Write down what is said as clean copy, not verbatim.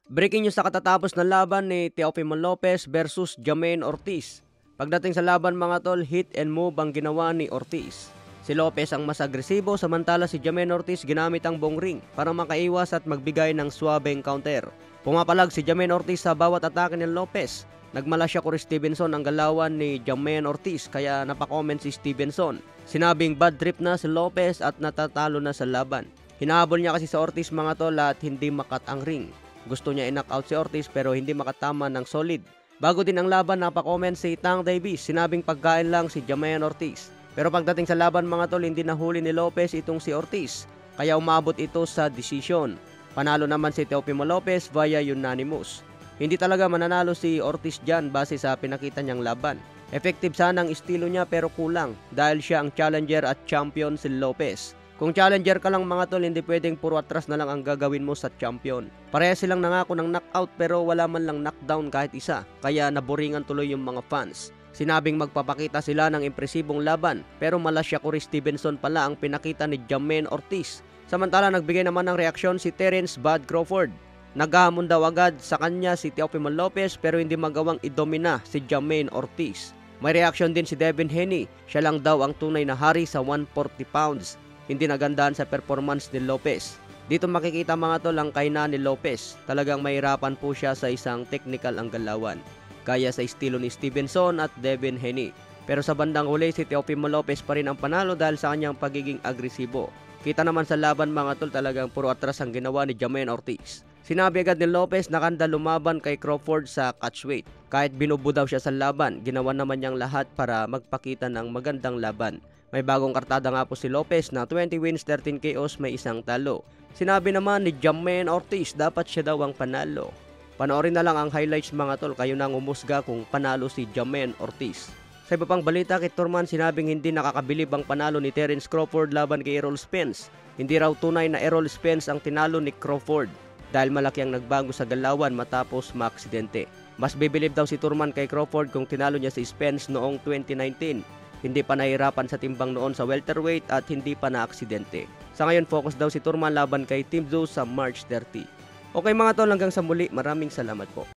Breaking news sa katatapos ng laban ni Teofimo Lopez versus Jamaine Ortiz. Pagdating sa laban mga tol, hit and move ang ginawa ni Ortiz. Si Lopez ang mas agresibo samantala si Jamaine Ortiz ginamit ang buong ring para makaiwas at magbigay ng swabeng counter. Pumapalag si Jamaine Ortiz sa bawat atake ni Lopez. Nagmala siya Corey Stevenson ang galawan ni Jamaine Ortiz kaya napakomment si Stevenson. Sinabing bad trip na si Lopez at natatalo na sa laban. Hinahabol niya kasi sa Ortiz mga tol at hindi makat ang ring. Gusto niya i-knockout si Ortiz pero hindi makatama ng solid. Bago din ang laban, napakomment si Tank Davis. Sinabing pagkain lang si Jamaine Ortiz. Pero pagdating sa laban mga tol, hindi nahuli ni Lopez itong si Ortiz. Kaya umabot ito sa decision. Panalo naman si Teofimo Lopez via unanimous. Hindi talaga mananalo si Ortiz dyan base sa pinakita niyang laban. Effective sana ang estilo niya pero kulang dahil siya ang challenger at champion si Lopez. Kung challenger ka lang mga tol, hindi pwedeng puro atras na lang ang gagawin mo sa champion. Pareha silang nangako ng knockout pero wala man lang knockdown kahit isa, kaya naboringan tuloy yung mga fans. Sinabing magpapakita sila ng impresibong laban pero mala siya Corey Stevenson pala ang pinakita ni Jamaine Ortiz. Samantala nagbigay naman ng reaksyon si Terence Bud Crawford. Naghahamon daw agad sa kanya si Teofimo Lopez pero hindi magawang idomina si Jamaine Ortiz. May reaksyon din si Devin Haney, siya lang daw ang tunay na hari sa 140 pounds. Hindi nagandahan sa performance ni Lopez. Dito makikita mga tol ang kaina ni Lopez. Talagang mahirapan po siya sa isang technical ang galawan. Gaya sa estilo ni Stevenson at Devin Haney. Pero sa bandang huli si Teofimo Lopez pa rin ang panalo dahil sa kanyang pagiging agresibo. Kita naman sa laban mga tol talagang puro atras ang ginawa ni Jamaine Ortiz. Sinabi agad ni Lopez na kanda lumaban kay Crawford sa catchweight. Kahit binubo daw siya sa laban, ginawa naman niyang lahat para magpakita ng magandang laban. May bagong kartada nga po si Lopez na 20 wins, 13 KOs, may isang talo. Sinabi naman ni Jamaine Ortiz dapat siya daw ang panalo. Panoorin na lang ang highlights mga tol, kayo nang umusga kung panalo si Jamaine Ortiz. Sa iba pang balita kay Turman, sinabing hindi nakakabilib ang panalo ni Terence Crawford laban kay Errol Spence. Hindi raw tunay na Errol Spence ang tinalo ni Crawford dahil malaki ang nagbago sa galawan matapos maaksidente. Mas bibilib daw si Turman kay Crawford kung tinalo niya si Spence noong 2019. Hindi pa nahirapan sa timbang noon sa welterweight at hindi pa na-aksidente. Sa ngayon, focus daw si Turman laban kay Team Zeus sa March 30. Okay mga tol, hanggang sa muli, maraming salamat po.